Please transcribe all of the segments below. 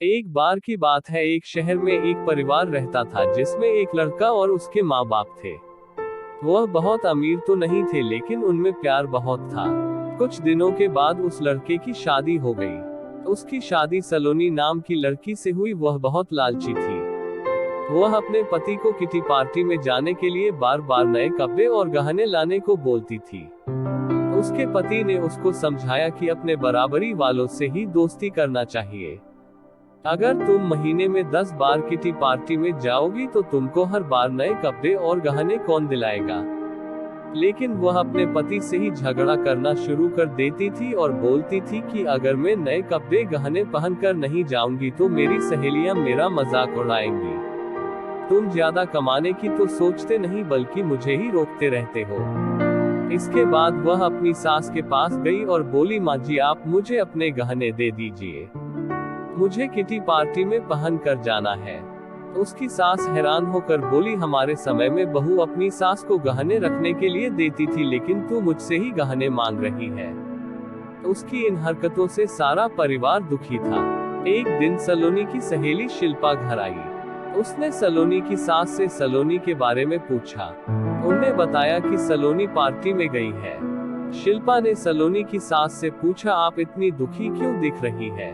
एक बार की बात है, एक शहर में एक परिवार रहता था जिसमें एक लड़का और उसके माँ बाप थे। वह बहुत अमीर तो नहीं थे, लेकिन उनमें प्यार बहुत था। कुछ दिनों के बाद उस लड़के की शादी हो गई। उसकी शादी सलोनी नाम की लड़की से हुई। वह बहुत लालची थी। वह अपने पति को किटी पार्टी में जाने के लिए बार बार नए कपड़े और गहने लाने को बोलती थी। उसके पति ने उसको समझाया कि अपने बराबरी वालों से ही दोस्ती करना चाहिए। अगर तुम महीने में 10 बार किटी पार्टी में जाओगी तो तुमको हर बार नए कपड़े और गहने कौन दिलाएगा। लेकिन वह अपने पति से ही झगड़ा करना शुरू कर देती थी और बोलती थी कि अगर मैं नए कपड़े गहने पहनकर नहीं जाऊंगी तो मेरी सहेलियां मेरा मजाक उड़ाएंगी। तुम ज्यादा कमाने की तो सोचते नहीं, बल्कि मुझे ही रोकते रहते हो। इसके बाद वह अपनी सास के पास गई और बोली, माँ जी आप मुझे अपने गहने दे दीजिए, मुझे किटी पार्टी में पहन कर जाना है। उसकी सास हैरान होकर बोली, हमारे समय में बहू अपनी सास को गहने रखने के लिए देती थी, लेकिन तू मुझसे ही गहने मांग रही है। उसकी इन हरकतों से सारा परिवार दुखी था। एक दिन सलोनी की सहेली शिल्पा घर आई। उसने सलोनी की सास से सलोनी के बारे में पूछा। उन्हें बताया कि सलोनी पार्टी में गई है। शिल्पा ने सलोनी की सास से पूछा, आप इतनी दुखी क्यों दिख रही है।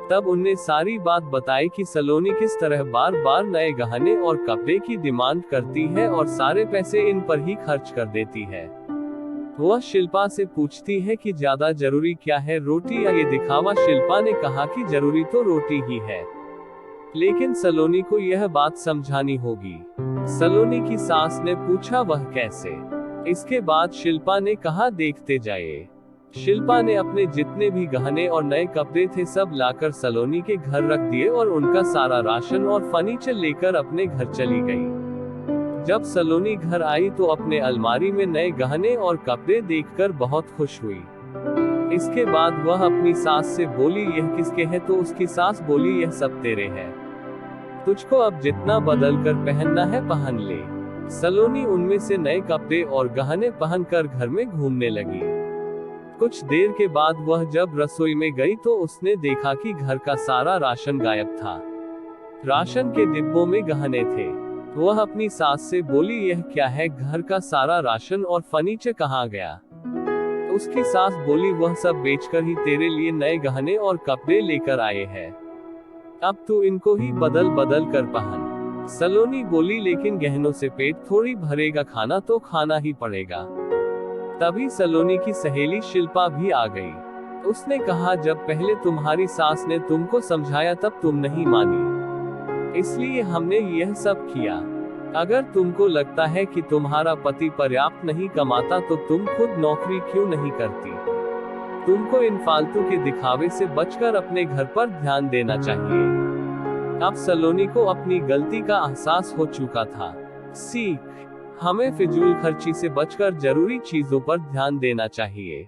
तब उनने सारी बात बताई कि सलोनी किस तरह बार बार नए गहने और कपड़े की डिमांड करती है और सारे पैसे इन पर ही खर्च कर देती है। वह शिल्पा से पूछती है कि ज्यादा जरूरी क्या है, रोटी या ये दिखावा। शिल्पा ने कहा कि जरूरी तो रोटी ही है, लेकिन सलोनी को यह बात समझानी होगी। सलोनी की सास ने पूछा, वह कैसे। इसके बाद शिल्पा ने कहा, देखते जाइए। शिल्पा ने अपने जितने भी गहने और नए कपड़े थे सब लाकर सलोनी के घर रख दिए और उनका सारा राशन और फर्नीचर लेकर अपने घर चली गई। जब सलोनी घर आई तो अपने अलमारी में नए गहने और कपड़े देखकर बहुत खुश हुई। इसके बाद वह अपनी सास से बोली, यह किसके हैं। तो उसकी सास बोली, यह सब तेरे हैं, तुझको अब जितना बदल कर पहनना है पहन ले। सलोनी उनमें से नए कपड़े और गहने पहनकर घर में घूमने लगी। कुछ देर के बाद वह जब रसोई में गई तो उसने देखा कि घर का सारा राशन गायब था। राशन के डिब्बों में गहने थे। वह अपनी सास से बोली, यह क्या है, घर का सारा राशन और फर्नीचर कहाँ गया। उसकी सास बोली, वह सब बेचकर ही तेरे लिए नए गहने और कपड़े लेकर आए हैं, अब तू इनको ही बदल बदल कर पहन। सलोनी बोली, लेकिन गहनों से पेट थोड़ी भरेगा, खाना तो खाना ही पड़ेगा। तभी सलोनी की सहेली शिल्पा भी आ गई। उसने कहा, जब पहले तुम्हारी सास ने तुमको समझाया तब तुम नहीं मानी, इसलिए हमने यह सब किया। अगर तुमको लगता है कि तुम्हारा पति पर्याप्त नहीं कमाता तो तुम खुद नौकरी क्यों नहीं करती। तुमको इन फालतू के दिखावे से बचकर अपने घर पर ध्यान देना चाहिए। अब सलोनी को अपनी गलती का एहसास हो चुका था। सीख, हमें फिजूल खर्ची से बचकर जरूरी चीजों पर ध्यान देना चाहिए।